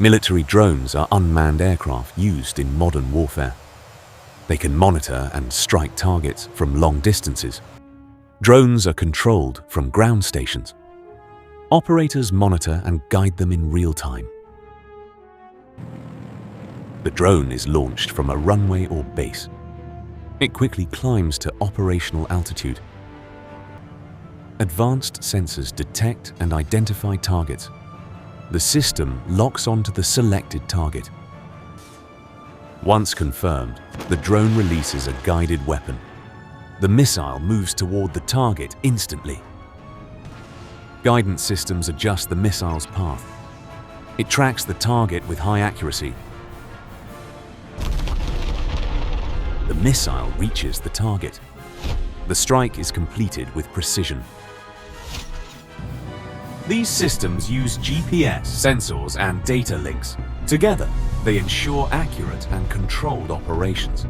Military drones are unmanned aircraft used in modern warfare. They can monitor and strike targets from long distances. Drones are controlled from ground stations. Operators monitor and guide them in real time. The drone is launched from a runway or base. It quickly climbs to operational altitude. Advanced sensors detect and identify targets. The system locks onto the selected target. Once confirmed, the drone releases a guided weapon. The missile moves toward the target instantly. Guidance systems adjust the missile's path. It tracks the target with high accuracy. The missile reaches the target. The strike is completed with precision. These systems use GPS, sensors, and data links. Together, they ensure accurate and controlled operations.